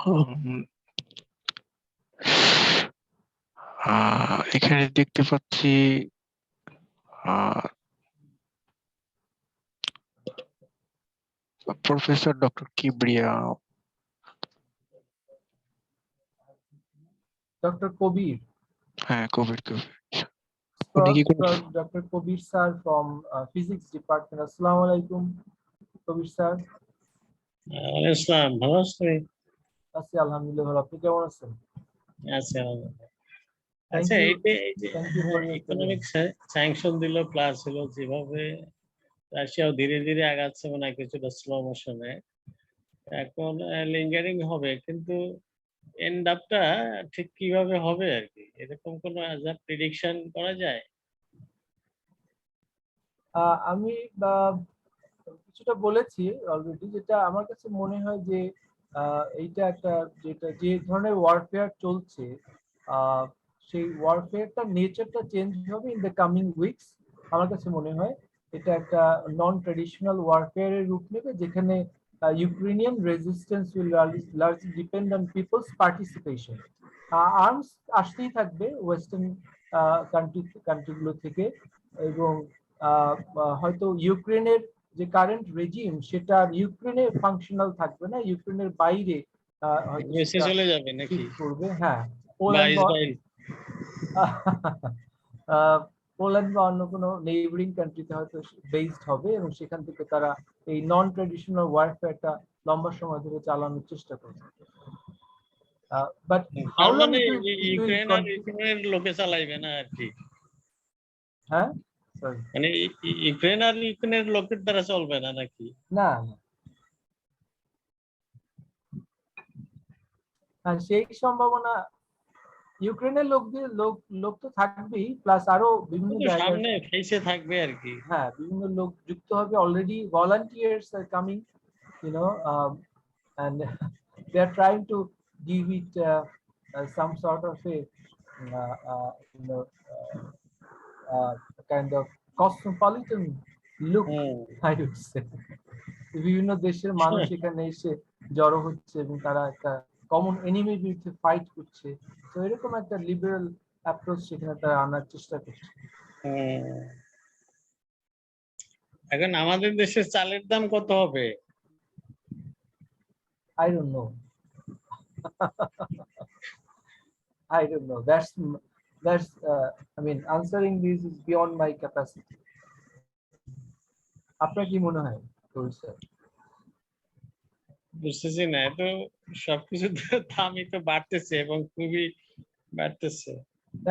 উম, এখানে দেখতে পাচ্ছি প্রফেসর ডক্টর কিবরিয়া। ডক্টর কবির। হ্যাঁ, কবির। উনি কি doctor Kabir sir from physics department. আসসালামু আলাইকুম কবির স্যার। আসসালাম, ভালো আছেন? আছি আলহামদুলিল্লাহ ভালো। আপনি কেমন আছেন? আচ্ছা, আচ্ছা, এই যে ইকোনমিক স্যাংশন দিল, প্লাস হলো যেভাবে রাশিয়াও ধীরে ধীরে আগাচ্ছে, মানে কিছুটা স্লো মোশনে, এখন লিঙ্গারিং হবে, কিন্তু এন্ড আপটা ঠিক কিভাবে হবে আর কি, এরকম কোনো প্রেডিকশন করা যায়? আমি কিছুটা বলেছি অলরেডি, যেটা আমার কাছে মনে হয় যে এইটা একটা যে ধরনের ওয়ারফেয়ার চলছে, সেই ওয়ারফেয়ারটার নেচারটা চেঞ্জ হবে ইন দ্য কামিং উইকস। আমার কাছে মনে হয় এটা একটা নন ট্রেডিশনাল ওয়ারফেয়ারের রূপ নেবে, যেখানে Ukrainian resistance will largely depend on people's participation. Arms আসতেই থাকবে ওয়েস্টার্ন কান্ট্রিগুলো থেকে, এবং হয়তো ইউক্রেনের যে কারেন্ট রেজিম সেটা ইউক্রেনে ফাংশনাল থাকবে না, ইউক্রেনের বাইরে হয়তো চলে যাবে নাকি করবে। হ্যাঁ, পোল্যান্ড পোল্যান্ড বা অন্য কোনো নেইবারিং কান্ট্রিতে হয়তো বেসড হবে, এবং সেখান থেকে তারা এই নন ট্রেডিশনাল ওয়ারফেয়ারটা লম্বা সময় ধরে চালানোর চেষ্টা করবে। বাট হাউ লং ইউক্রেনের লোকে চালাইবে না আর কি? হ্যাঁ, মানে ইউক্রেন আর ইউক্রেনের লোকের দ্বারা চলবে না নাকি? না, সেই সম্ভাবনা ইউক্রেনের লোক তো থাকবেই, প্লাস আরো বিভিন্ন জায়গায় সামনে ফেসে থাকবে আর কি। হ্যাঁ, বিভিন্ন লোক যুক্ত হবে। Already volunteers are coming, and they are trying to give it some sort of a kind of cosmopolitan look, I would say. বিভিন্ন দেশের মানুষ এখানে এসে জড়ো হচ্ছে এবং তারা একটা কমন এনিমির বিরুদ্ধে ফাইট করছে, তো এরকম একটা লিবারেল অ্যাপ্রোচ সেখানে তারা আনার চেষ্টা করছে। এখন আমাদের দেশের চালের দাম কত হবে? I don't know. I don't know. That's I mean, answering this is beyond my capacity. আপনার কি মনে হয় স্যার? বুঝতেছি না, তো সবকিছু দামই তো বাড়তেছে এবং খুবই বাড়তেছে।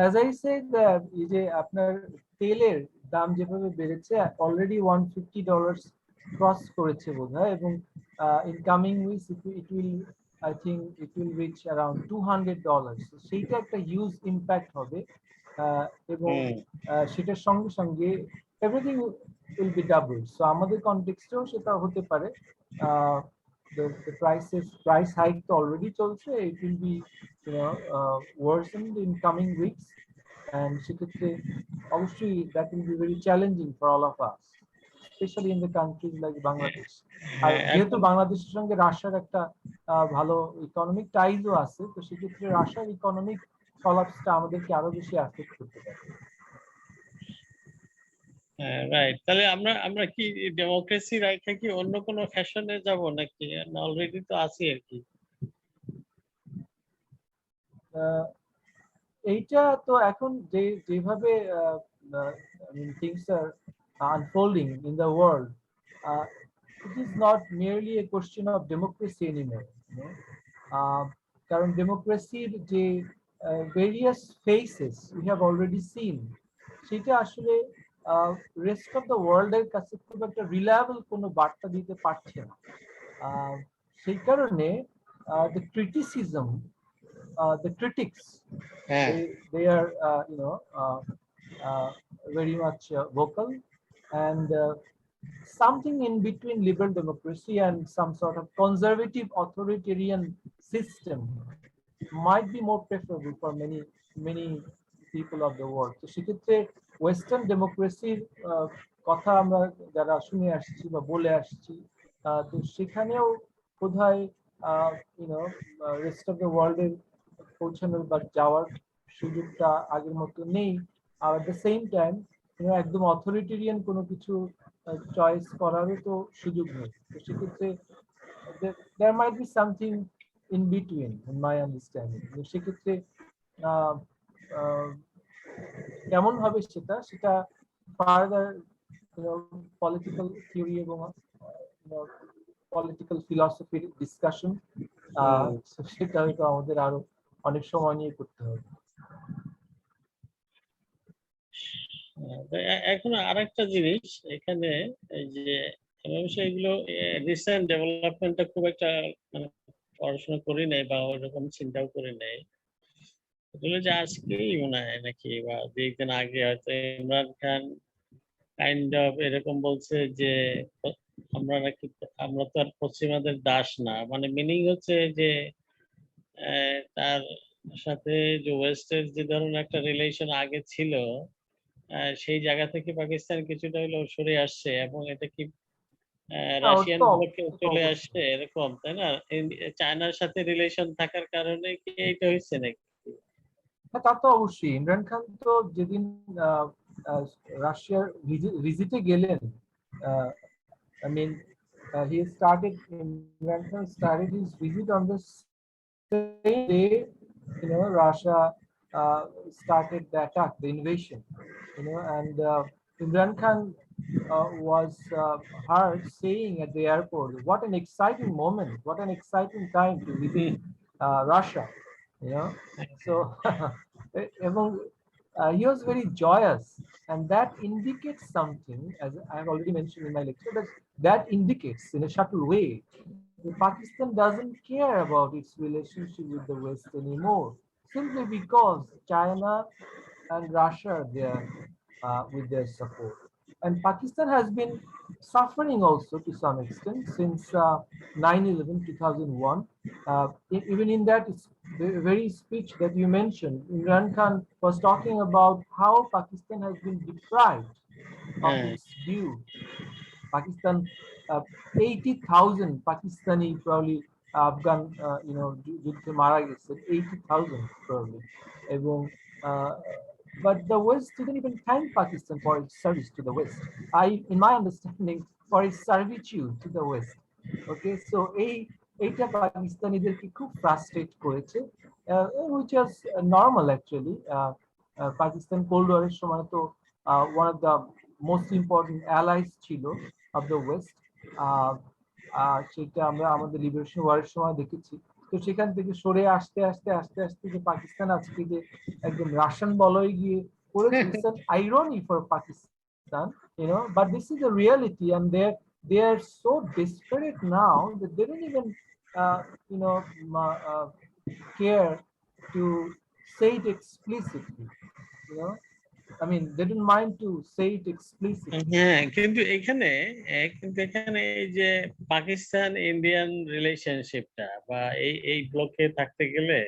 As I said, এই যে আপনার তেলের দাম যেভাবে বেড়েছে, অলরেডি $150 ক্রস করেছে বোধহয়, এবং in coming weeks I think it will reach around $200. সেইটা একটা হিউজ ইম্প্যাক্ট হবে, এবং সেটার সঙ্গে সঙ্গে everything will be doubled. So আমাদের কনটেক্সটেও সেটা হতে পারে। The price hike তো already চলছে, it will be worsened in coming weeks, and সেক্ষেত্রে obviously that will be very challenging for all of us, especially in the countries like Bangladesh. আর যেহেতু বাংলাদেশের সঙ্গে রাশিয়ার একটা ভালো ইকোনমিক টাইজও আছে, তো সেক্ষেত্রে রাশিয়ার ইকোনমিক কলাপসটা আমাদেরকে আরো বেশি অ্যাফেক্ট করতে পারে। রাইট, তাহলে আমরা কি ডেমোক্রেসি রাইখা কি অন্য কোনো ফ্যাশনে যাব নাকি? অলরেডি তো আছি আর কি। এইটা তো এখন যেভাবে things are unfolding in the world, it is not merely a question of democracy anymore, কারণ ডেমোক্রেসির যে various phases we have already seen, সেটা আসলে রেস্ট অফ দ্য ওয়ার্ল্ডের কাছে খুব একটা রিলায়েবল কোনো বার্তা দিতে পারছে না। সেই কারণে the criticism, the critics, they are very much vocal, and something in between liberal democracy and some sort of conservative authoritarian system might be more preferable for many people of the world. তো সেক্ষেত্রে western ডেমোক্রেসির কথা আমরা যারা শুনে আসছি বা বলে আসছি, তো সেখানেও বোধহয় you know rest of the world এ পৌঁছানোর বা যাওয়ার সুযোগটা আগের মতো নেই। আর at the same time একদম অথরিটেরিয়ান কোনো কিছু চয়েস করারও তো সুযোগ নেই। তো সেক্ষেত্রে there might be something in between in my understanding. সেক্ষেত্রে আহ আহ কেমন হবে সেটা সেটা ফার্দার পলিটিক্যাল থিওরি এবং পলিটিক্যাল ফিলসফির ডিসকাশন, সেটা হয়তো আমাদের আরো অনেক সময় নিয়ে করতে হবে। এখন আরেকটা জিনিস এখানে, এই যে অবশ্যই এগুলো রিসেন্ট ডেভেলপমেন্টটা খুব একটা মানে পড়াশোনা করি নাই বা ওইরকম চিন্তাও করি নাই। এগুলো যে আজকেই মনে হয় নাকি বা দুই-একদিন আগে হয়তো ইমরান খান কাইন্ড অফ এরকম বলছে যে আমরা তো আর পশ্চিমাদের দাস না, মানে মিনিং হচ্ছে যে তার সাথে যে ওয়েস্টের যে ধরনের একটা রিলেশন আগে ছিল, সেই জায়গা থেকে পাকিস্তান কিছুটা হলেও সরে আসছে এবং এটা কি রাশিয়ান ব্লকে চলে আসছে এরকম, তাই না? চায়নার সাথে রিলেশন থাকার কারণে কি এটা হয়েছে নাকি? তা তো অবশ্যই। ইমরান খান তো যেদিন রাশিয়ার ভিজিটে গেলেন, I mean, Imran Khan started his visit on the same day, Russia started the attack, the invasion, and Imran Khan was heard saying at the airport, "What an exciting moment! What an exciting time to visit Russia!" So এবং he was very joyous, and that indicates something, as I have already mentioned in my lecture, that indicates in a subtle way that Pakistan doesn't care about its relationship with the West anymore, simply because China and Russia are there with their support. And Pakistan has been suffering also to some extent since 9/11, 2001. Even in that very speech that you mentioned, Imran Khan was talking about how Pakistan has been deprived of its due. Pakistan, 80,000 Pakistani probably Afghan, যুদ্ধে মারা গেছে 80,000 probably, এবং but the West didn't even thank Pakistan for its service to the West. In my understanding, for its servitude to the West. Okay, so এইটা পাকিস্তানিদেরকে খুব frustrate করেছে, which was normal actually. Pakistan Cold War এর সময় তো one of the most important allies ছিল of the West. সেটা আমরা আমাদের লিবারেশন ওয়ারের সময় দেখেছি। তো সেখান থেকে সরে আসতে আসতে আস্তে আস্তে যে পাকিস্তান আজকে যে একদম রাশিয়ান বলয়ে গিয়ে পড়েছে, it's an irony for Pakistan, but this is the reality, and they are so desperate now that they don't even care to say it explicitly. I mean, they didn't mind to say it explicitly. হ্যাঁ, কিন্তু এখানে এই যে Pakistan Indian রিলেশনশিপটা বা এই ব্লকে থাকতে গেলে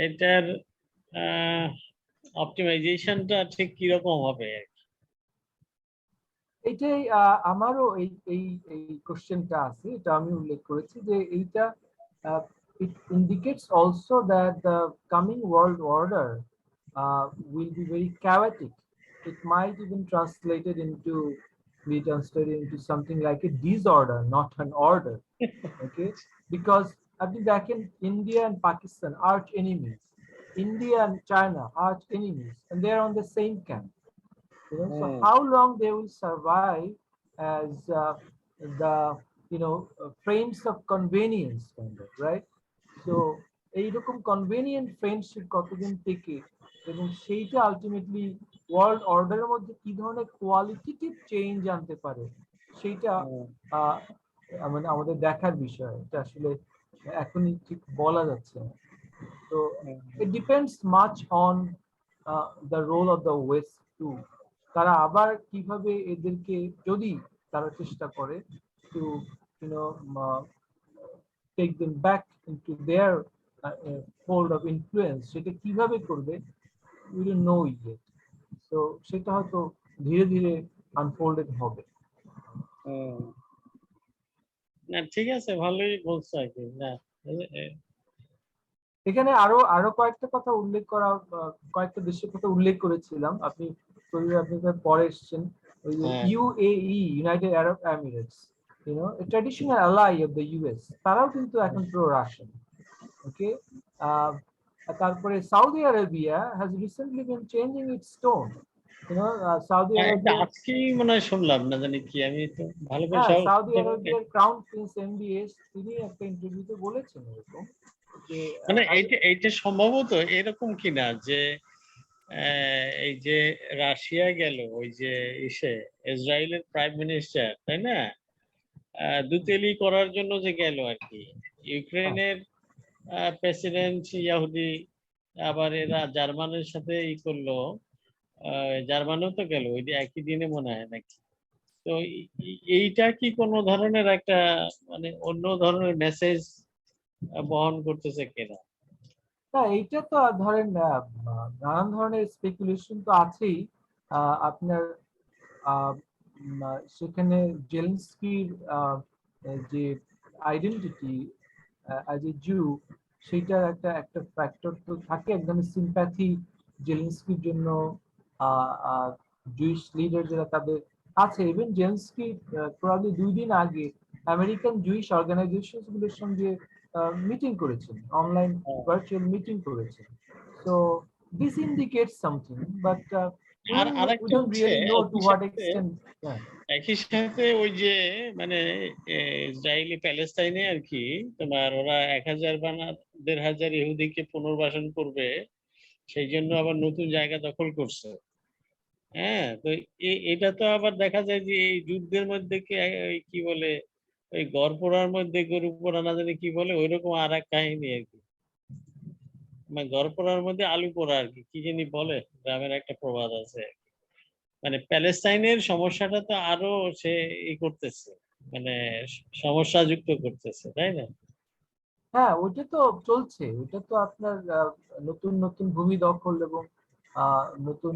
এটার অপটিমাইজেশনটা ঠিক কি রকম হবে? এইটাই আমারও এই কোশ্চেনটা আছে, এটা আমি উল্লেখ করেছি যে এইটা it indicates also that the coming world order will be very chaotic. It might even be translated into something like a disorder, not an order. Okay, because I think back in India and Pakistan, arch enemies. India and China, arch enemies, and they are on the same camp. So how long they will survive as the frames of convenience, kind of, right? So এইরকম convenient friendship কতদিন থেকে, এবং সেইটা ultimately world অর্ডারের মধ্যে কি ধরনের qualitative change আনতে পারে, সেইটা মানে আমাদের দেখার বিষয়। এটা আসলে এখনই ঠিক বলা যাচ্ছে না। তো it depends much on the role of the West too. তারা আবার কিভাবে এদেরকে, যদি তারা চেষ্টা করে to take them back into their fold of influence, সেটা কিভাবে করবে we don't know yet. So সেটা হয়তো ধীরে ধীরে আনফোল্ডেড হবে। না ঠিক আছে, ভালোই বলছো আর কি। না এখানে আরো কয়েকটা কথা উল্লেখ করা, কয়েকটা দেশের কথা উল্লেখ করেছিলাম, আপনি পরে এসেছেন। ওই যে UAE, United Arab Emirates, a traditional ally of the US, তারাও কিন্তু এখন প্রো রাশিয়ান। ওকে, তারপরে Saudi Arabia has recently been changing its tone, Saudi Arabia, আজকেই মনে হয় শুনলাম, না জানি কি, আমি তো ভালো করে হ্যাঁ, সাউদি আরবিয়ার ক্রাউন প্রিন্স এমবিএস তিনি একটা ইন্টারভিউতে বলেছেন এরকম যে মানে এইটা সম্ভবত এরকম কিনা যে এই যে রাশিয়া গেল, ওই যে ইসরায়েলের প্রাইম মিনিস্টার, তাই না, দুতেলি করার জন্য যে গেল আর কি, ইউক্রেনের প্রেসিডেন্ট ইহুদি, আবার এরা জার্মানের সাথে করলো, জার্মানও তো গেল ওই একই দিনে মনে হয় নাকি। তো এইটা কি কোনো ধরনের একটা মানে অন্য ধরনের মেসেজ বহন করতেছে কিনা? না, এইটা তো ধরেন নানান ধরনের স্পেকুলেশন তো আছেই। আপনার সেখানে জেলেনস্কির যে আইডেন্টিটি অ্যাজ এ জু, সেটার একটা ফ্যাক্টর তো থাকে, এক ধরনের সিম্প্যাথি জেলেনস্কির জন্য জুইশ লিডার যারা তাদের আছে। ইভেন জেলেনস্কি প্রবাবলি 2 দিন আগে আমেরিকান জুইশ অর্গানাইজেশন গুলোর সঙ্গে মিটিং করেছেন, অনলাইন ভার্চুয়াল মিটিং করেছেন। So this indicates something, but আর we আরেকটা don't হচ্ছে really know to what extent. একই সাথে ওই যে মানে ইসরায়েলি প্যালেস্তাইনে আর কি, তোমার ওরা 1000 বা 1500 ইহুদিকে পুনর্বাসন করবে, সেই জন্য আবার নতুন জায়গা দখল করছে। হ্যাঁ, তো এটা তো আবার দেখা যায় যে এই যুদ্ধের মধ্যে কি বলে, ওই গড় পোড়ার মধ্যে গরু পোড়া, না জানি কি বলে, ওইরকম আর এক কাহিনী আর কি। মানে গড় পোড়ার মধ্যে আলু পোড়া আর কি, কি জানি বলে, গ্রামের একটা প্রবাদ আছে। মানে প্যালেস্তাইনের সমস্যাটা তো আরো সে করতেছে, মানে সমস্যা যুক্ত করতেছে, তাই না? হ্যাঁ, ওইটা তো চলছে, ওইটা তো আপনার নতুন নতুন ভূমি দখল এবং নতুন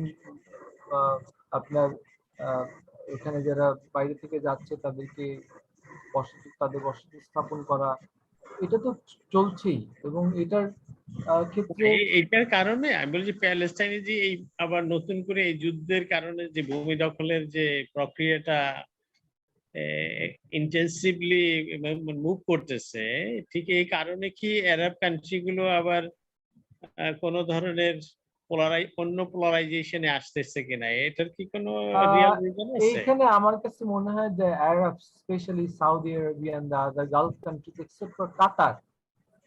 আপনার এখানে যারা বাইরে থেকে যাচ্ছে তাদেরকে তাদের বসতি স্থাপন করা, এটা তো চলছেই। এবং এটার ক্ষেত্রে এইটার কারণে আমি বলছি প্যালেস্টাইনে যে এই আবার নতুন করে এই যুদ্ধের কারণে যে ভূমি দখলের যে প্রক্রিয়াটা ইন্টেন্সিভলি মুভ করতেছে, ঠিক এই কারণে কি আরব কান্ট্রি গুলো আবার কোন ধরনের অন্য পোলারাইজেশনে আসতেছে কিনা, এটার কি কোনো রিয়েল রিজন আছে? এইখানে আমার কাছে মনে হয় যে আরব, specially Saudi Arabia and the other Gulf countries except for Qatar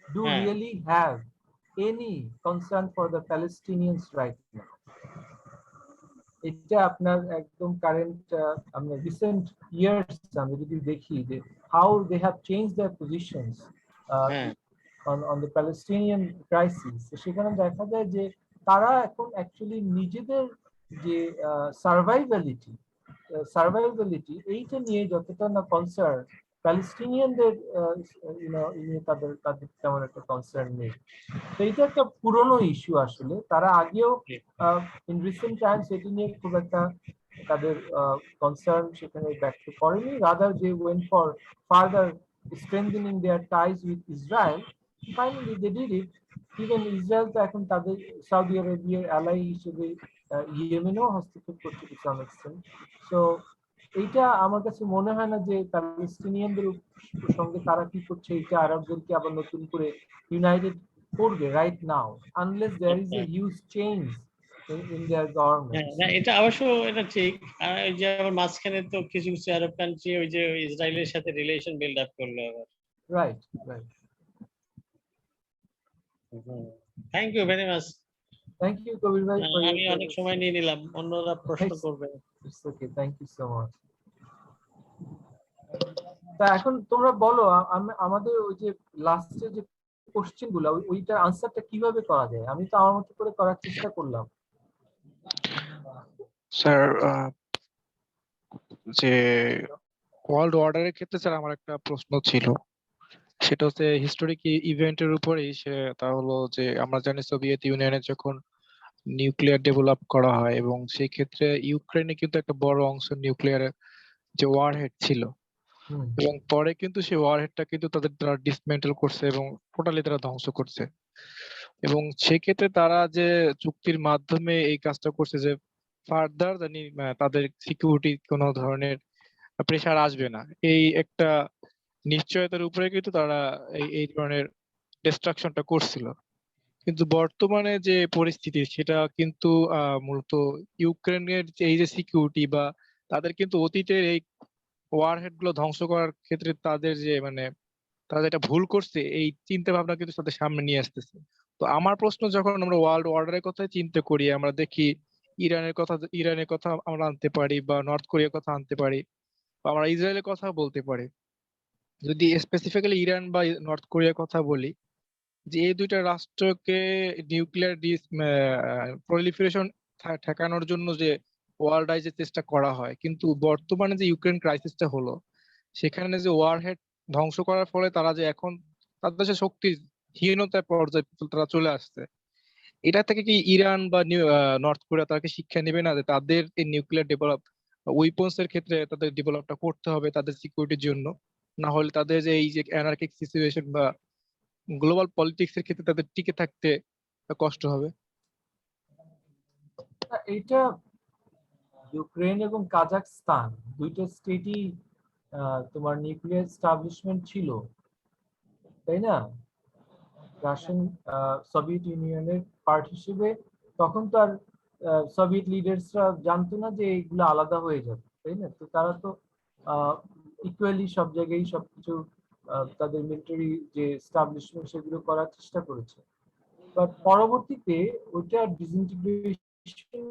do really have any concern for the Palestinians right now. এটা আপনার একদম কারেন্ট, আমরা রিসেন্ট ইয়ার্স আমরা যদি দেখি যে how they have change their positions on the Palestinian crisis, সেখানে দেখা যায় যে তারা এখন অ্যাকচুয়ালি নিজেদের যে সার্ভাইভালিটি এইটা নিয়ে যতটা না কনসার্ন, প্যালেস্টিনিয়ানদের তাদের তেমন একটা কনসার্ন নেই। তো এইটা একটা পুরনো ইস্যু আসলে, তারা আগেও ইন রিসেন্ট টাইমস এটি নিয়ে খুব একটা তাদের কনসার্ন সেখানে ব্যক্ত করেনি, rather they went for further strengthening their ties with Israel. Finally they did it. Even Israel তো এখন তাদের সাউদি আরবিয়ার অ্যালাই হিসেবে ইয়েমেনেও হস্তক্ষেপ করছে টু সাম এক্সটেন্ট। সো এইটা আমার কাছে মনে হয় না যে প্যালেস্টিনিয়ানদের সঙ্গে তারা কি করছে এটা আরবদেরকে আবার নতুন করে ইউনাইটেড করবে right now, unless there is a huge change in their government. না, এটা অবশ্য এটা ঠিক। আর ওই যে আবার মাঝখানে তো কিছু কিছু আরব কান্ট্রি ওই যে ইসরায়েলের সাথে রিলেশন বিল্ড আপ করলো আবার। Right. Thank you very much. Thank you Kabir ভাই, আমি অনেক সময় নিয়ে নিলাম, অন্যরা প্রশ্ন করবে। It's okay, thank you so much. তা এখন তোমরা বলো আমাদের ওই যে লাস্টে যে কোশ্চেন গুলো, ওইটার আনসারটা কিভাবে করা যায়? আমি তো আমার মতো করে করার চেষ্টা করলাম। স্যার, যে ওয়ার্ল্ড অর্ডারের ক্ষেত্রে স্যার আমার একটা প্রশ্ন ছিল, সেটা হচ্ছে হিস্টোরিক ইভেন্টের উপরেই। তা হলো যে আমরা জানি সোভিয়েত ইউনিয়নে যখন নিউক্লিয়ার ডেভেলপ করা হয়, এবং সেই ক্ষেত্রে ইউক্রেনে কিন্তু একটা বড় অংশ নিউক্লিয়ার যে ওয়ারহেড ছিল, এবং পরে কিন্তু সেই ওয়ারহেডটা কিন্তু তাদের দ্বারা ডিসমেন্টল করছে এবং টোটালি তারা ধ্বংস করছে। এবং সেক্ষেত্রে তারা যে চুক্তির মাধ্যমে এই কাজটা করছে যে ফার্দার জানি তাদের সিকিউরিটি কোনো ধরনের প্রেসার আসবে না, এই একটা নিশ্চয়তার উপরে কিন্তু তারা এই ধরনের ডিস্ট্রাকশনটা করছিল। কিন্তু বর্তমানে যে পরিস্থিতি সেটা কিন্তু মূলত ইউক্রেনের যে এই যে সিকিউরিটি বা তাদের কিন্তু অতীতের এই ওয়ারহেড গুলো ধ্বংস করার ক্ষেত্রে তাদের যে তারা যেটা ভুল করছে এই চিন্তা ভাবনা কিন্তু তাদের সামনে নিয়ে আসতেছে। তো আমার প্রশ্ন, যখন আমরা ওয়ার্ল্ড অর্ডারের কথা চিন্তা করি, আমরা দেখি ইরানের কথা আমরা আনতে পারি, বা নর্থ কোরিয়ার কথা আনতে পারি, বা আমরা ইসরায়েলের কথা বলতে পারি। যদি স্পেসিফিক্যালি ইরান বা নর্থ কোরিয়ার কথা বলি, যে এই দুইটা রাষ্ট্রকে নিউক্লিয়ার প্রলিফারেশন ঠেকানোর জন্য যে ওয়ার্ল্ড ওয়াইড যে চেষ্টা করা হয়, কিন্তু বর্তমানে যে ইউক্রেন ক্রাইসিসটা হলো, সেখানে যে ওয়ারহেড ধ্বংস করার ফলে তারা যে এখন তাদের যে শক্তির হীনতার পর্যায়ে তারা চলে আসছে, এটা থেকে কি ইরান বা নর্থ কোরিয়া তারা কি শিক্ষা নেবে না যে তাদের এই নিউক্লিয়ার ডেভেলপ উইপন্স এর ক্ষেত্রে তাদের ডেভেলপটা করতে হবে তাদের সিকিউরিটির জন্য? না হলে তাদের যে এই যে অ্যানার্কিক সিচুয়েশন বা গ্লোবাল পলিটিক্স এর ক্ষেত্রে তাদের টিকে থাকতে কষ্ট হবে। এটা ইউক্রেন এবং কাজাকস্তান দুইটা স্টেটই তোমার নিউক্লিয়ার এস্টাবলিশমেন্ট ছিল, তাই না? রাশিয়ান সোভিয়েত ইউনিয়নের পার্ট হিসেবে তখন তো আর সোভিয়েত লিডার্সরা জানতো না যে এগুলো আলাদা হয়ে যাবে, তাই না? তো তারা তো ইকুয়ালি সব জায়গায় সবকিছু তাদের মিলিটারি যে এস্টাবলিশমেন্ট সেগুলো করার চেষ্টা করেছে। বাট পরবর্তীতে ওইটা ডিসইন্টিগ্রেশন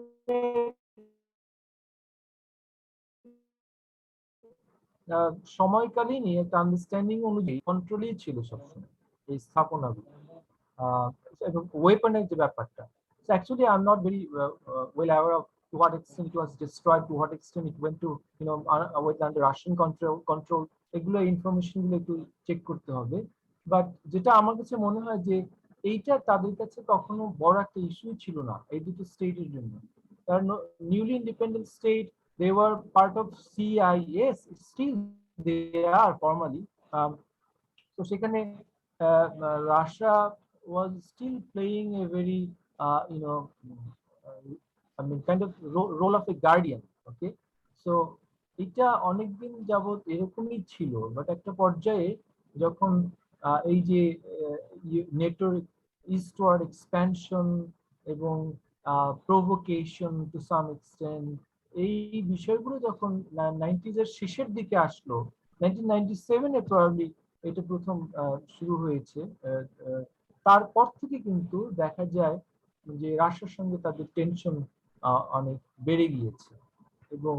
সময়কালীনই একটা আন্ডারস্ট্যান্ডিং অনুযায়ী কন্ট্রোলেই ছিল সবসময় এই স্থাপনাগুলো এবং ওয়েপনের যে ব্যাপারটা। So actually, I'm not very well aware of to what extent it was destroyed, to what extent it went to, with under Russian control. এগুলো ইনফরমেশন গুলো একটু চেক করতে হবে। বাট যেটা আমার কাছে মনে হয় যে এইটা তাদের কাছে কখনো বড় একটা ইস্যু ছিল না এই দুটো স্টেটের জন্য। কারণ newly independent state, they were part of CIS, still they are formally. So সেখানে Russia was still playing a very I mean kind of role of a guardian. Okay, so এটা অনেকদিন যাবত এরকমই ছিল, বাট একটা পর্যায়ে যখন এই যে নেটোর ইস্টওয়ার্ড এক্সপ্যানশন এবং প্রভোকেশন টু সাম এক্সটেন্ট, এই বিষয়গুলো যখন 90s এর শেষের দিকে আসলো, 1997-এ প্রবাবলি এটা প্রথম শুরু হয়েছে, তারপর থেকে কিন্তু দেখা যায় যে রাশিয়ার সঙ্গে তাদের টেনশন অনেক বেড়ে গিয়েছে। এবং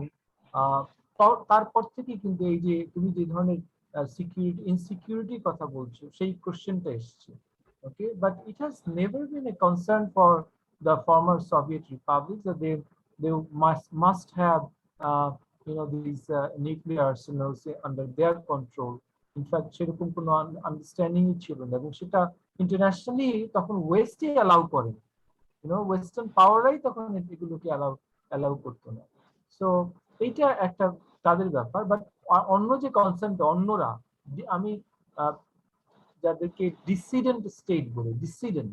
তারপর থেকে কিন্তু এই যে তুমি যে ধরনের সিকিউরিটি ইনসিকিউরিটির কথা বলছো সেই কোশ্চেনটা এসছে। Okay, but it has never been a concern for the former Soviet republics that they must have these nuclear arsenals under their control. In fact, সেরকম কোনো আন্ডারস্ট্যান্ডিং ছিল না, এবং সেটা ইন্টারন্যাশনালি তখন ওয়েস্টে অ্যালাউ করে, ওয়েস্টার্ন পাওয়াররাই তখন এগুলোকে অ্যালাউ করতো না। সো এইটা একটা তাদের ব্যাপার। বাট অন্য যে কনসার্নটা অন্যরা, আমি যাদেরকে ডিসিডেন্ট স্টেট বলে, ডিসিডেন্ট,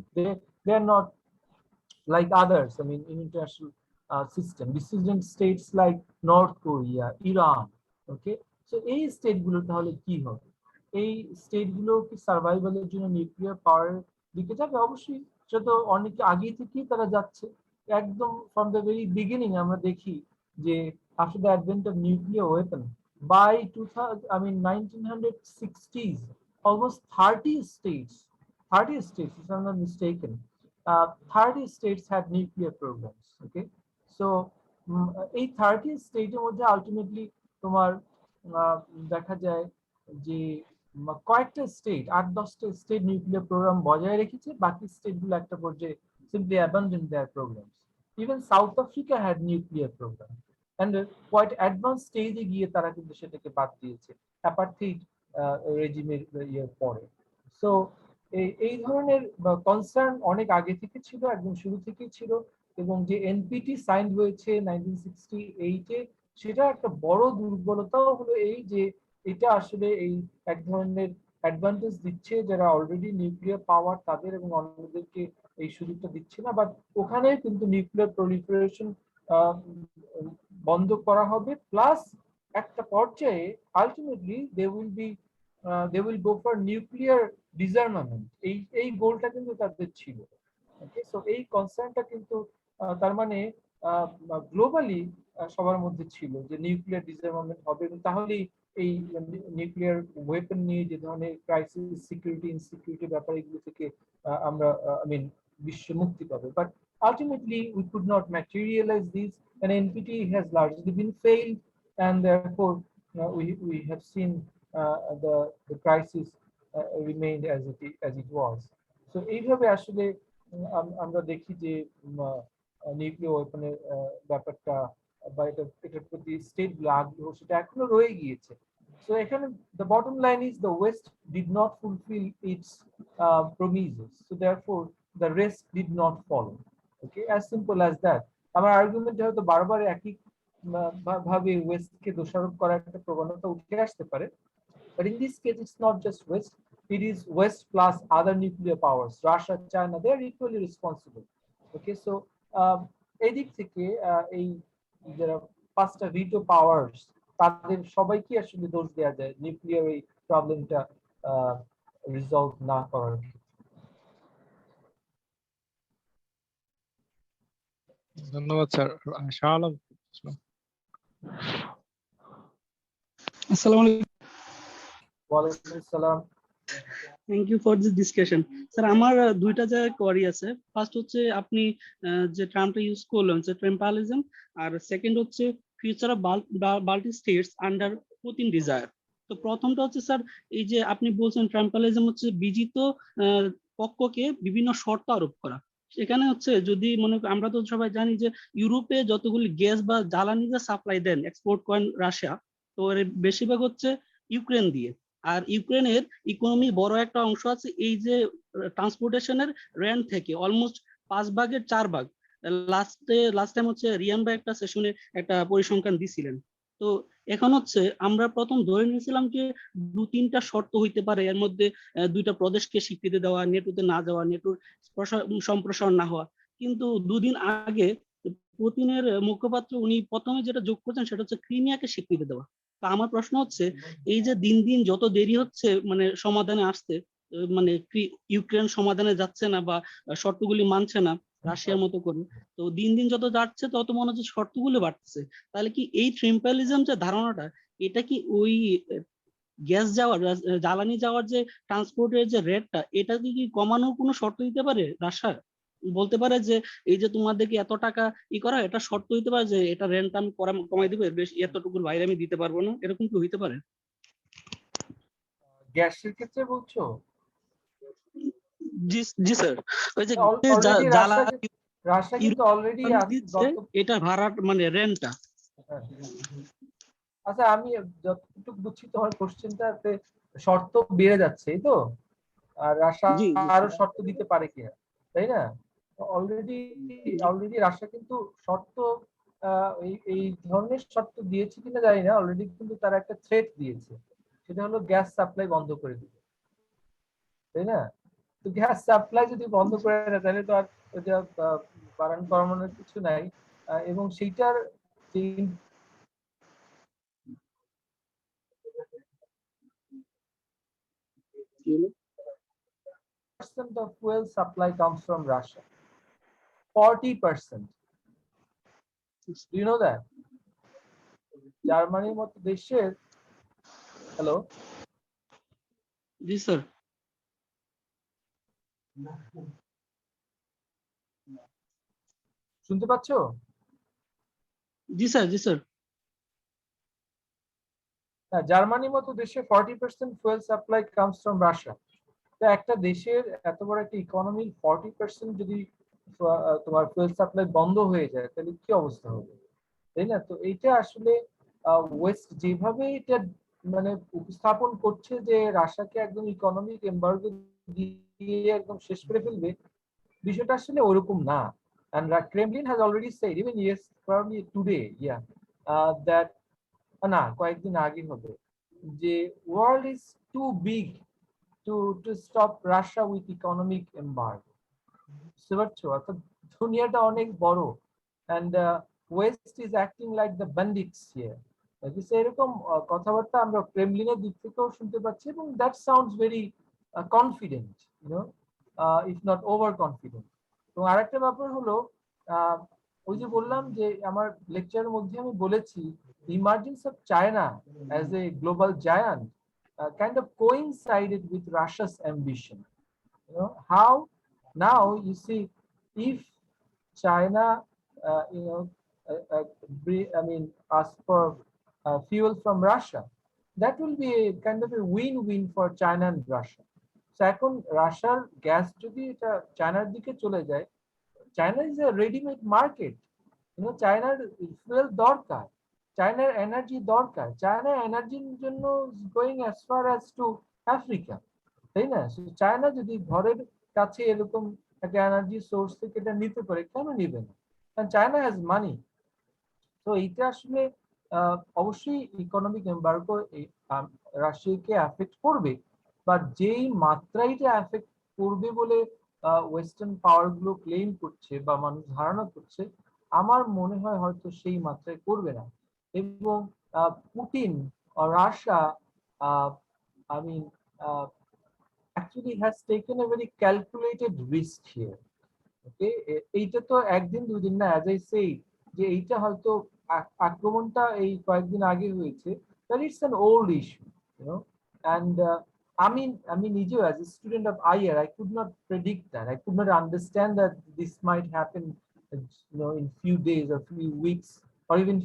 they are not like others, I mean, in international system, dissident states like North Korea, Iran. Okay, so এই স্টেট গুলো তাহলে কি হবে? এই স্টেট গুলো কি সার্ভাইভালের জন্য নিউক্লিয়ার পাওয়ারের দিকে যাবে? অবশ্যই, সেটা তো অনেক আগে থেকেই তারা যাচ্ছে। একদম ফ্রম দ্য ভেরি বিগিনিং আমরা দেখি যে after the advent of nuclear weapon by 1960s, almost 30 states, if I'm not mistaken, 30 states had nuclear programs. Okay, so এই 30 স্টেটের মধ্যে আলটিমেটলি তোমার দেখা যায় যে কয়েকটা স্টেট, 8-10টা স্টেট নিউক্লিয়ার প্রোগ্রাম বজায় রেখেছে, বাকি স্টেটগুলো একটা পর্যায়ে simply abandoned their programs. Even South Africa had nuclear program, and quite advanced stage গিয়ে তারা কিন্তু সেটাকে বাদ দিয়েছে অ্যাপার্থাইড রেজিমের ইয়ের পরে। সো এই ধরনের কনসার্ন অনেক আগে থেকে ছিল, একদম শুরু থেকেই ছিল। এবং যে এনপিটি সাইন হয়েছে 1968-এ, সেটা একটা বড় দুর্বলতাও হলো এই যে এটা আসলে এই এক ধরনের অ্যাডভান্টেজ দিচ্ছে যারা অলরেডি নিউক্লিয়ার পাওয়ার তাদের, এবং অন্যদেরকে এই সুযোগটা দিচ্ছে না। বাট ওখানে কিন্তু নিউক্লিয়ার প্রলিফারেশন বন্ধ করা হবে, প্লাস একটা পর্যায়ে ultimately they will go for nuclear disarmament. এই গোলটা কিন্তু তাদের ছিল। ওকে, সো এই কনসার্নটা কিন্তু তার মানে গ্লোবালি সবার মধ্যে ছিল যে নিউক্লিয়ার ডিজার্মামেন্ট হবে, এবং তাহলেই এই নিউক্লিয়ার ওয়েপন নিয়ে যে ধরনের ক্রাইসিস, সিকিউরিটি, ইনসিকিউরিটি ব্যাপার, এগুলো থেকে আমরা আই মিন বিশ্ব মুক্তি পাবে। But ultimately we could not materialize these, and NPT has largely been failed, and therefore we have seen the crisis remained as it was. So এইভাবে আসলে আমরা দেখি যে নিউক্লিয়ার ওয়েপনের ব্যাপারটা বা এটার প্রতি স্টেট গুলো আগ্রহ সেটা এখনো রয়ে গিয়েছে। So এখানে the bottom line is the West did not fulfill its promises, so therefore the rest did not follow. Okay, as simple as that. আমার আর্গুমেন্টে হয়তো বারবার একই ভাবে ওয়েস্টকে দোষারোপ করার একটা প্রবণতা উঠে আসতে পারে, but in this case it's not just West, it is West plus other nuclear powers, Russia, China, they are equally responsible. Okay, so এদিক থেকে এই যারা পাঁচটা ভিটো পাওয়ার্স তাদের সবাইকে আসলে দোষ দেওয়া যায় নিউক্লিয়ার এই প্রবলেমটা রিজলভ না করার ক্ষেত্রে। ধন্যবাদ স্যার। শাহ আলম। আসসালামু আলাইকুম। ওয়ালাইকুম আসসালাম। Thank you for this discussion. Sir আমার দুইটা জায়গায় কোয়ারি আছে। ফার্স্ট হচ্ছে আপনি যে টার্মটা ইউজ করলেন যে ট্রেম্পালিজম, আর সেকেন্ড হচ্ছে ফিউচার অফ বাল্টি স্টেটস আন্ডার পুতিন ডিজায়ার। তো প্রথমটা হচ্ছে স্যার, এই যে আপনি বলছেন ট্রেম্পালিজম হচ্ছে বিজিত পক্ষকে বিভিন্ন শর্ত আরোপ করা। সেখানে হচ্ছে যদি মনে আমরা তো সবাই জানি যে ইউরোপে যতগুলি গ্যাস বা জ্বালানি যে সাপ্লাই দেন, এক্সপোর্ট করেন রাশিয়া, তো এর বেশিরভাগ হচ্ছে ইউক্রেন দিয়ে। আর ইউক্রেনের ইকোনমি বড় একটা অংশ আছে এই যে ট্রান্সপোর্টেশনের রেন্ট থেকে, অলমোস্ট 4 ভাগ। লাস্ট টাইম হচ্ছে রিয়ান ভাই একটা সেশনে একটা পরিসংখ্যান দিছিলেন। তো এখন হচ্ছে আমরা প্রথম ধরে নিয়েছিলাম যে 2-3টা শর্ত হইতে পারে, এর মধ্যে 2টা প্রদেশকে স্বীকৃতি দেওয়া, নেটোতে না যাওয়া, নেটোর সম্প্রসারণ না হওয়া। কিন্তু 2 দিন আগে পুতিনের মুখপাত্র উনি প্রথমে যেটা যোগ করছেন সেটা হচ্ছে ক্রিমিয়াকে স্বীকৃতি দেওয়া। তা আমার প্রশ্ন হচ্ছে, এই যে দিন দিন যত দেরি হচ্ছে মানে সমাধানে আসতে, মানে ইউক্রেন সমাধানে যাচ্ছে না বা শর্তগুলি মানছে না রাশিয়ার মতো করে, তো দিন দিন যত যাচ্ছে তত মনে হচ্ছে শর্তগুলো বাড়তেছে। তাহলে কি এই ট্রিম্পালিজম যে ধারণাটা, এটা কি ওই গ্যাস যাওয়ার, জ্বালানি যাওয়ার যে ট্রান্সপোর্টের যে রেটটা, এটা কি কমানোর কোনো শর্ত দিতে পারে রাশিয়া? বলতে পারে যে এই যে তোমাদেরকে এত টাকা করা, এটা শর্ত হইতে পারে যে এটা রেন্ট আমি কমাই দিব, বেশ এতটুকুর বাইরে আমি দিতে পারবো না, এরকম কি হইতে পারে? গ্যাসের ক্ষেত্রে বলছো? জি জি স্যার, ওই যে রাশিয়া কিন্তু অলরেডি এটা ভাড়া মানে রেন্টটা। আচ্ছা, আমি যতটুকু বুঝছি তোমার কোশ্চেনটাতে শর্ত বেড়ে যাচ্ছে, এই তো, আর রাশিয়া আরো শর্ত দিতে পারে কিনা, তাই না? অলরেডি রাশিয়া কিন্তু শর্ত এই ধরনের শর্ত দিয়েছে কিনা জানি না, অলরেডি কিন্তু তারা একটা থ্রেট দিয়েছে, সেটা হলো গ্যাস সাপ্লাই বন্ধ করে দিবে, তাই না? তো গ্যাস সাপ্লাই যদি বন্ধ করে দেয় তাহলে তো আর ওটা বাড়ান কমানোর কিছু নাই, এবং সেইটার যে of fuel supply comes from Russia. 40%. Do you know that? জার্মানির মতো দেশের, হ্যালো জি স্যার, শুনতে পাচ্ছো? জি স্যার, জি স্যার। জার্মানির মতো দেশে 40% fuel supply comes from Russia. তো একটা দেশের এত বড় একটা ইকোনমি 40% যদি তোমার ফুয়েল সাপ্লাই বন্ধ হয়ে যায় তাহলে কি অবস্থা হবে, তাই না? তো এইটা আসলে ওয়েস্ট যেভাবে এটা মানে উপস্থাপন করছে যে রাশিয়াকে একদম ইকোনমিক এমবার্গো দিয়ে একদম শেষ করে ফেলবে, বিষয়টা আসলে ওরকম না। And Kremlin has already said, even yes, probably today, yeah, that না কয়েকদিন আগে হবে, যে world is too big to stop Russia with economic embargo. বুঝতে পারছো? অর্থাৎ দুনিয়াটা অনেক বড়, and West is acting like the bandits here. এরকম কথাবার্তা আমরা ক্রেমলিনের দিক থেকেও শুনতে পাচ্ছি, এবং that sounds very confident, you know, if not over confident. তো আরেকটা ব্যাপার হলো, ওই যে বললাম যে আমার লেকচারের মধ্যে আমি বলেছি the emergence of China as a global giant kind of coincided with Russia's ambition. You know how now you see, if China, you know, I mean, ask for fuel from Russia, that will be a kind of a win-win for China and Russia. So এখন রাশিয়ার gas যদি এটা চায়নার দিকে চলে যায়, China is a ready-made market. You know, Chinaর fuel দরকার, চায়নার এনার্জি দরকার, চায়না এনার্জির জন্য going as far as to Africa, তাই না? চায়না যদি ঘরের কাছে এরকম একটা এনার্জি সোর্স থেকে এটা নিতে পারে, কেন নিবে না? কারণ চায়না হ্যাজ মানি। তো এইটা আসলে অবশ্যই ইকোনমিক এমবার্গো রাশিয়াকে অ্যাফেক্ট করবে, বাট যেই মাত্রায় এটা অ্যাফেক্ট করবে বলে ওয়েস্টার্ন পাওয়ার গুলো ক্লেম করছে বা মানুষ ধারণা করছে, আমার মনে হয় হয়তো সেই মাত্রায় করবে না। এবং Putin Russia I mean, actually has taken a very calculated risk here. Okay, এইটা তো একদিন দুদিন না, as I say, যে এইটা হয়তো আক্রমণটা এই কয়েকদিন আগে হয়েছে, that it's an old issue, you know, and আমি নিজেও as a student of IR, I could not predict that. I could not understand that this might happen, you know, in few days or few weeks or even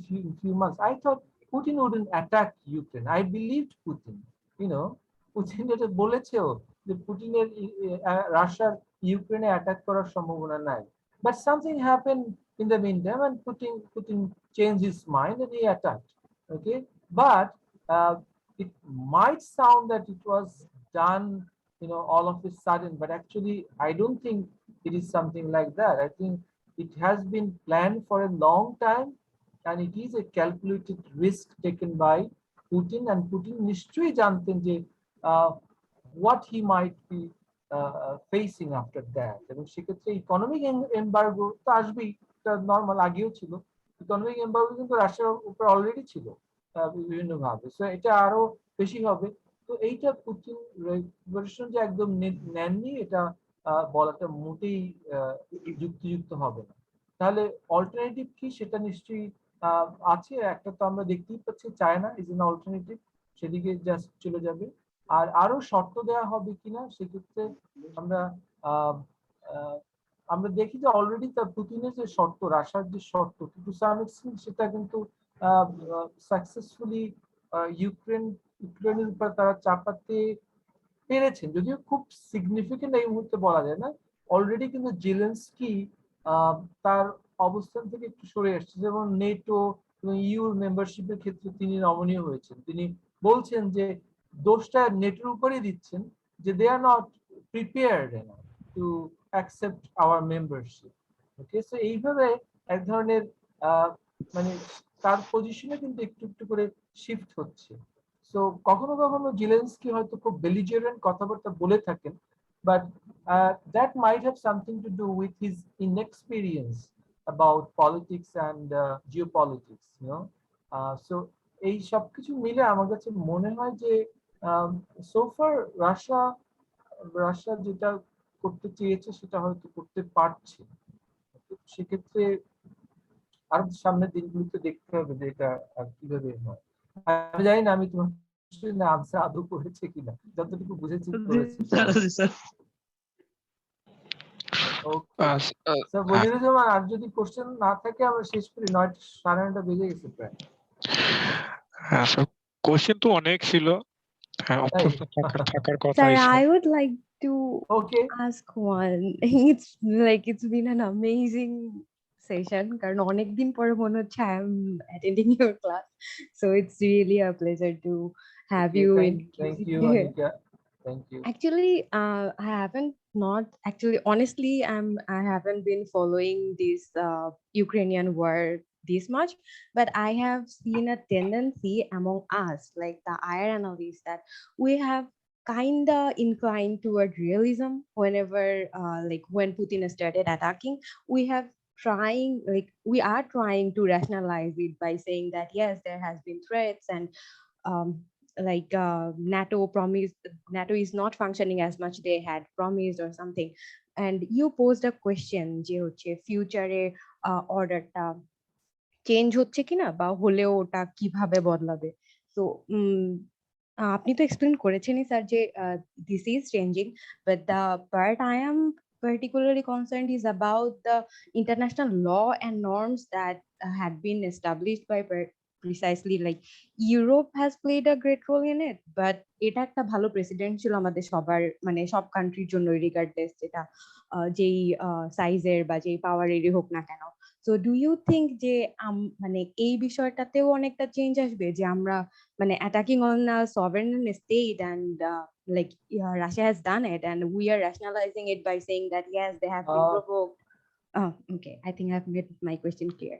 few months. I thought Putin wouldn't attack Ukraine. I believed Putin, you know, Putin যেটা বলেছেও যে পুতিনের রাশিয়ার ইউক্রেনে attack করার সম্ভাবনা নাই, but something happened in the meantime and Putin changed his mind and he attacked. Okay, but it might sound that it was done, you know, all of a sudden, but actually I don't think it is something like that. I think it has been planned for a long time, and it is a calculated risk taken by Putin, and Putin নিশ্চয়ই জানতেন যে what he might be facing after that. এবং সেক্ষেত্রে economic embargo তো আসবেই, এটা normal, আগেও ছিল। ইকোনমিক এমবার্গো কিন্তু রাশিয়ার উপর অলরেডি ছিল বিভিন্ন ভাবে, সো এটা আরো বেশি হবে। তো এইটা পুতিন রেগুলেশন যে একদম নেননি, এটা বলাটা মোটেই যুক্তিযুক্ত হবে না। তাহলে অল্টারনেটিভ কি, সেটা নিশ্চয়ই আছে। একটা তো আমরা দেখতেই পাচ্ছি, চায়না ইজ এন অল্টারনেটিভ, সেদিকে জাস্ট চলে যাবে। আর আরো শর্ত দেওয়া হবে কিনা, সেক্ষেত্রে আমরা আমরা দেখি যে অলরেডি তার পুতিনের যে শর্ত, রাশিয়ার যে শর্ত, কিন্তু সেটা কিন্তু সাকসেসফুলি ইউক্রেনের উপর তারা চাপাতে পেরেছেন, যদিও খুব সিগনিফিকেন্ট এই মুহূর্তে বলা যায় না। অলরেডি কিন্তু জেলেনস্কি তার অবস্থান থেকে একটু সরে আসছে, যেমন নেটো এবং ইউ মেম্বারশিপের ক্ষেত্রে তিনি নমনীয় হয়েছেন। তিনি বলছেন যে দোষটা নেটোর উপরেই দিচ্ছেন, যে they are not prepared enough to accept our membership. Okay, so এইভাবে এক ধরনের মানে তার পজিশনে কিন্তু একটু একটু করে শিফট হচ্ছে। সো কখনো কখনো জেলেনস্কি হয়তো খুব বেলিজেরেন্ট কথাবার্তা বলে থাকেন, but that might have something to do with his inexperience about politics and geopolitics, you know. So এই সব কিছু মিলে আমার কাছে মনে হয় যে so far রাশিয়া যেটা করতে চেয়েছে সেটা হয়তো করতে পারছে। সেক্ষেত্রে আর সামনের দিনগুলোতে দেখতে হবে যে এটা কিভাবে হয়। আমি জানি না আমি তোমার আনসার আদৌ করেছে কিনা, যতটুকু বুঝেছি করেছি। বদিরুজ্জামান, আর যদি কোশ্চেন না থাকে আমরা শেষ করি, 9:30 বেজে গেছে প্রায়। হ্যাঁ স্যার, কোশ্চেন তো অনেক ছিল। হ্যাঁ, থাকার কথা। Sir, I would like to ask one. It's been an amazing session কারণ অনেকদিন পরে মনে হচ্ছে I am attending your class, so it's really a pleasure to have you in Thank you, QCPA. Anika. Thank you. Actually, I haven't not actually honestly I haven't been following this Ukrainian war this much, but I have seen a tendency among us, like the IR analysts, that we have kind of inclined toward realism whenever, like when Putin started attacking, we have we are trying to rationalize it by saying that yes, there has been threats, and um, NATO is not functioning as much they had promised or something. And you posed a question যে হচ্ছে ফিউচারে অর্ডারটা change হচ্ছে কিনা বা হলেও ওটা কিভাবে বদলাবে। তো আপনি তো এক্সপ্লেন করেছেনই স্যার যে this is changing, but the part I am particularly concerned is about the international law and norms that had been established by precisely like Europe has played a great role in it, but এটা একটা ভালো president ছিল আমাদের সবার, মানে সব কান্ট্রির জন্য রিগার্ডলেস যেটা যেই সাইজের বা যেই পাওয়ারেরই হোক না কেন। সো ডু ইউ থিঙ্ক যে মানে এই বিষয়টাতেও অনেকটা চেঞ্জ আসবে, যে আমরা মানে attacking on sovereign state and like Russia has done it and we are rationalizing it by saying that yes, they have been provoked. Oh, okay, I think I've made my question clear.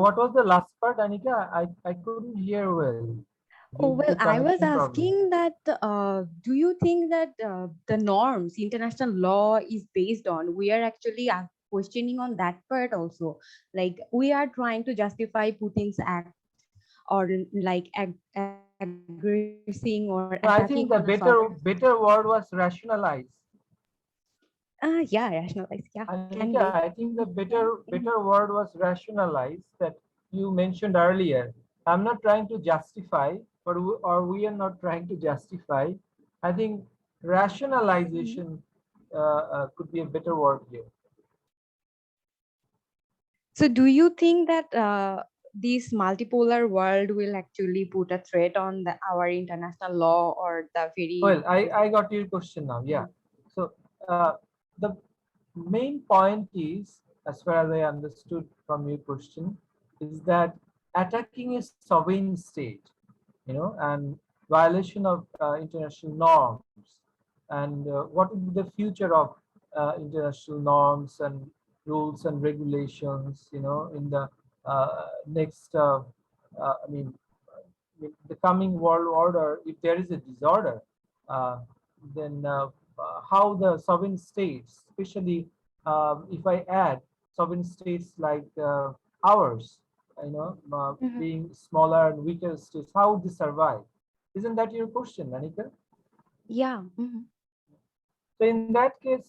What was the last part, Anika? I couldn't hear well. Oh, well, I was Connection problem. asking that do you think that the norms international law is based on, we are actually questioning on that part also, like we are trying to justify Putin's act or like aggressing or attacking I think the on a sovereign. better word was rationalize. Yeah, rationalize, yeah, can Anika, be. I think the better word was rationalize that you mentioned earlier. I'm not trying to justify, or we are not trying to justify. I think rationalization could be a better word here. So do you think that this multipolar world will actually put a threat on our international law or the very... Well, I got your question now. Yeah. So the main point is, as far as I understood from your question, is that attacking a sovereign state, and violation of international norms, and what would be the future of international norms and rules and regulations, in the next, I mean, the coming world order, if there is a disorder, then how the sovereign states, especially if I add sovereign states like ours, being smaller and weaker states, how would they survive? Isn't that your question, Anika? Yeah. So in that case,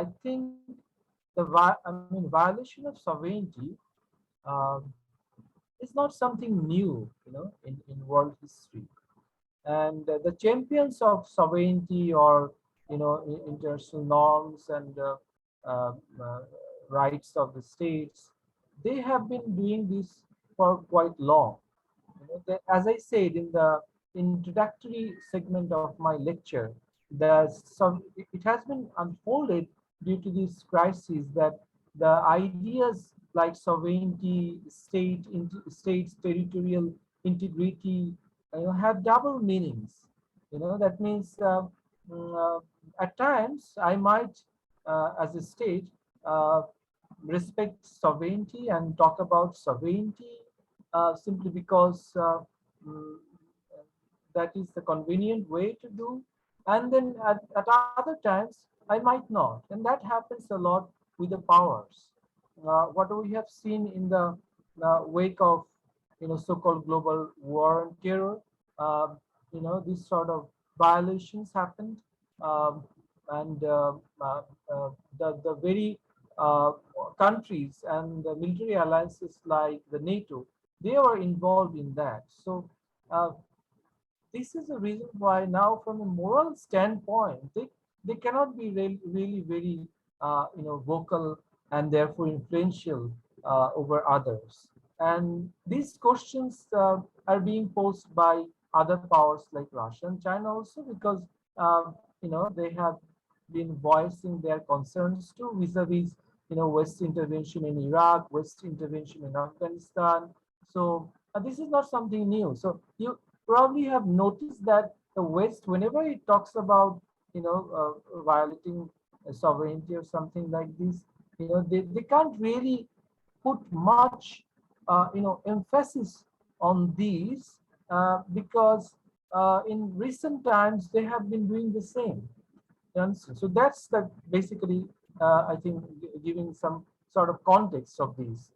I think violation of sovereignty is not something new, in world history. And the champions of sovereignty, or international norms and uh, uh, rights of the states, they have been doing this for quite long. As I said in the introductory segment of my lecture, it has been unfolded due to this crisis, that the ideas like sovereignty, states, territorial integrity, have double meanings. That means at times I might, as a state, uh, respect sovereignty and talk about sovereignty simply because mm, that is the convenient way to do. And then at other times, I might not. And that happens a lot with the powers. What we have seen in the wake of, so-called global war and terror, these sort of violations happened. Um, and the very countries and the military alliances like the NATO, they were involved in that. So this is the reason why now, from a moral standpoint, they cannot be really very vocal and therefore influential over others. And these questions are being posed by other powers like Russia and China also, because they have been voicing their concerns too vis-a-vis West intervention in Iraq, West intervention in Afghanistan. So this is not something new. So you probably have noticed that the West, whenever it talks about violating sovereignty or something like this, they can't really put much, emphasis on these, because in recent times they have been doing the same. You understand? So that's the basically, I think, giving some sort of context of these.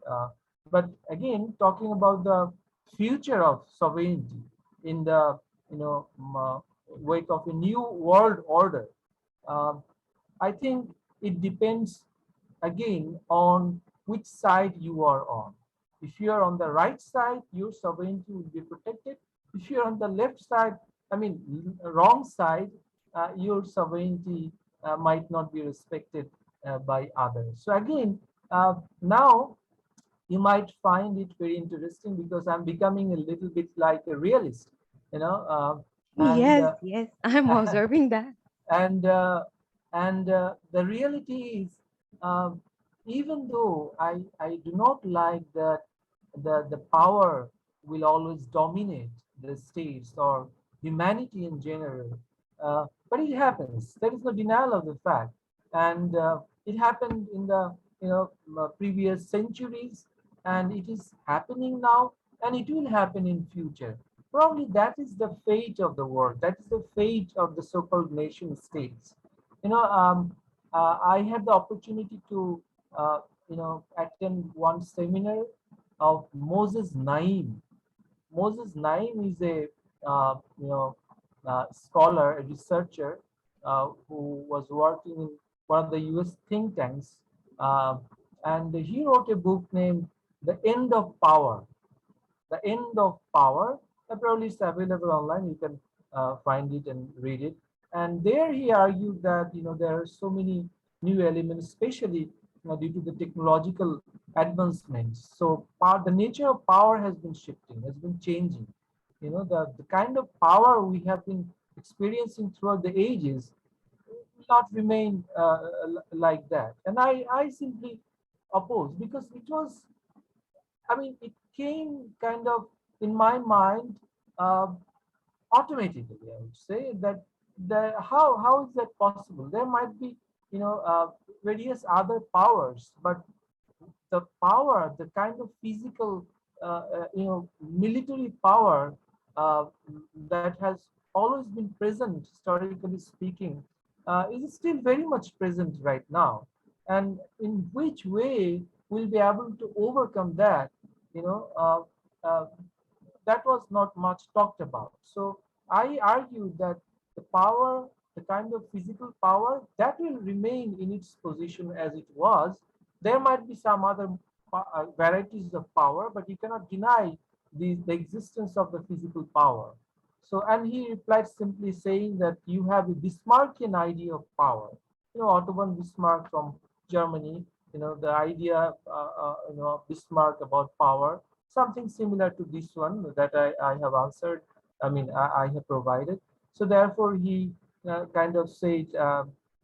But again, talking about the future of sovereignty in the wake of a new world order, uh, I think it depends again on which side you are on. If you are on the right side, your sovereignty will be protected. If you're on the left side, I mean, wrong side, your sovereignty might not be respected by others. So again, now you might find it very interesting because I'm becoming a little bit like a realist, you know, and Yes, yes, I'm observing that. and the reality is, um, even though I do not like that the power will always dominate the states or humanity in general, but it happens. There is no denial of the fact, and it happened in the previous centuries, and it is happening now, and it will happen in future. Probably that is the fate of the world. That is the fate of the so-called nation states. I had the opportunity to, attend one seminar of Moses Naim. Moses Naim is a, scholar, a researcher who was working in one of the U.S. think tanks, uh, and he wrote a book named "The End of Power." The End of Power. Probably it's available online. You can find it and read it. And there he argued that there are so many new elements, especially due to the technological advancements. So the nature of power has been shifting, has been changing. The kind of power we have been experiencing throughout the ages will not remain like that. And I simply oppose, because it was, I mean, it came kind of in my mind uh, automatically. I would say that how is that possible? There might be various other powers, but the power, the kind of physical, military power uh, that has always been present, historically speaking, is still very much present right now. And in which way we'll be able to overcome that, you know, uh, uh, that was not much talked about. So I argue that the power, the kind of physical power, that will remain in its position as it was. There might be some other varieties of power, but you cannot deny the existence of the physical power. So, and he replied simply saying that you have a Bismarckian idea of power. Otto von Bismarck from Germany, the idea, Bismarck about power, something similar to this one that I have answered. I have provided. So therefore, he kind of said,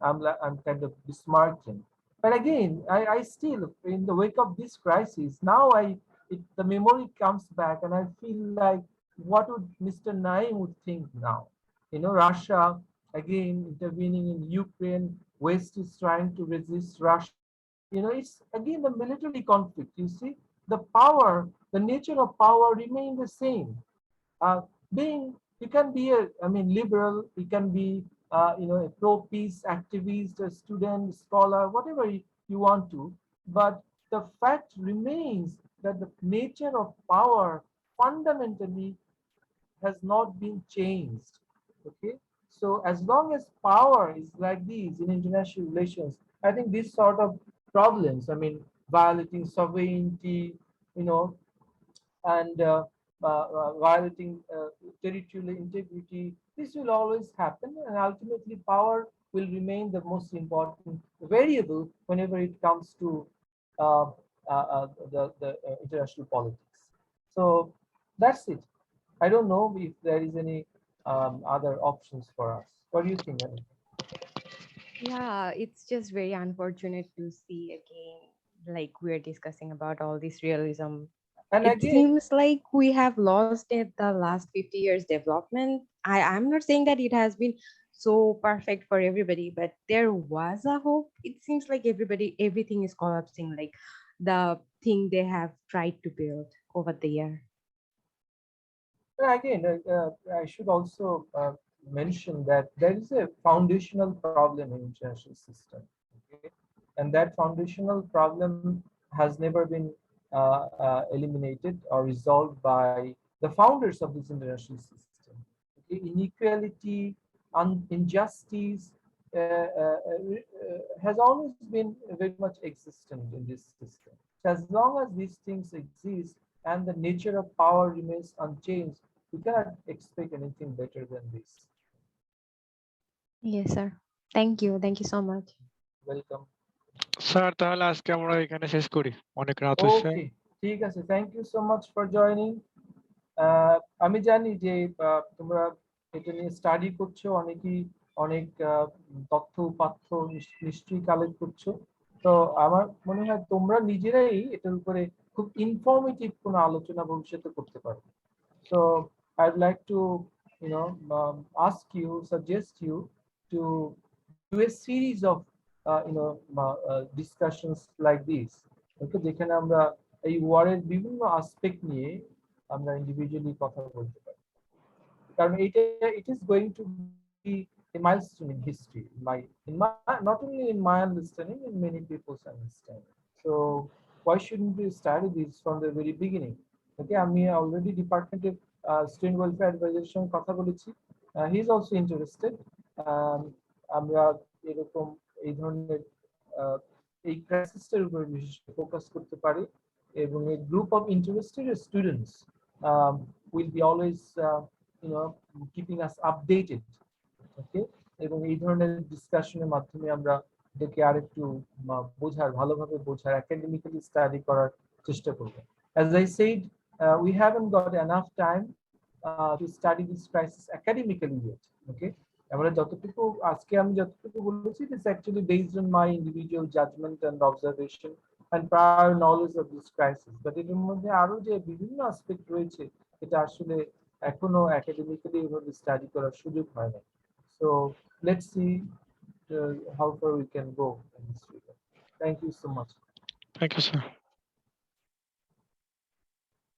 I'm kind of Bismarckian. But again, I still, in the wake of this crisis, now the memory comes back, and I feel like, what would Mr. Naim would think now? Russia again intervening in Ukraine. West is trying to resist Russia. It's again the military conflict. You see, the power, the nature of power remain the same. Uh, being You can be liberal, you can be a pro-peace activist, a student, scholar, whatever you want to, but the fact remains that the nature of power fundamentally has not been changed. Okay, so as long as power is like these in international relations, I think these sort of problems, violating sovereignty, you know, and violating territorial integrity, this will always happen, and ultimately power will remain the most important variable whenever it comes to uh, the international politics. So that's it. I don't know if there is any other options for us. What do you think, Anita? Yeah, it's just very unfortunate to see again, like we're discussing about all this realism. And It again, seems like we have lost at the last 50 years development. I'm not saying that it has been so perfect for everybody, but there was a hope. It seems like everything is collapsing, like the thing they have tried to build over the year. Again, I should also mention that there is a foundational problem in international system, okay? And that foundational problem has never been eliminated or resolved by the founders of this international system. Okay? Inequality, injustice has always been very much existent in this system. So as long as these things exist and the nature of power remains unchanged, we cannot expect anything better than this. Yes, sir. Thank you so much. Welcome. Sir তাহলে আজকে আমরা এখানে শেষ করি, অনেক রাত হয়েছে। Okay, ঠিক আছে, thank you so much for joining. আমি জানি যে তোমরা এটা নিয়ে স্টাডি করছো, অনেকেই অনেক তথ্য উপাত্ত নিশ্চয়ই কালেক্ট করছো। তো আমার মনে হয় তোমরা নিজেরাই এটার উপরে খুব ইনফরমেটিভ কোনো আলোচনা ভবিষ্যতে করতে পারো। So I'd like to, ask you, suggest you to do a series of, discussions like this. Okay, যেখানে আমরা এই ওয়ার্ডের বিভিন্ন অ্যাসপেক্ট নিয়ে আমরা ইন্ডিভিজুয়ালি কথা বলতে পারি। কারণ it is going to be a milestone in history, not only in my understanding, in many people's understanding. So why shouldn't we study this from the very beginning? Okay, আমি already department of student welfare advisor সঙ্গে কথা বলেছি, he is also interested. আমরা এরকম এই ধরনের এই ক্রাইসিসটার উপর বিশেষ ফোকাস করতে পারি, এবং a group of interested students will be always keeping us updated. Okay, এবং এই ধরনের ডিসকাশনের মাধ্যমে আমরা এটাকে আরেকটু ভালোভাবে বোঝার, একাডেমিক্যালি স্টাডি করার চেষ্টা করব। As I said, we haven't got enough time to study this crisis academically yet. Okay, আমরা যতটুকু আজকে আমি যতটুকু বলেছি, it is actually based on my individual judgment and observation and prior knowledge of this crisis, but এর মধ্যে আরো যে বিভিন্ন অ্যাসপেক্ট রয়েছে এটা আসলে এখনো একাডেমিক্যালি এভাবে স্টাডি করার সুযোগ হয় না। So let's see how far we can go in this regard. Thank you so much. Thank you sir.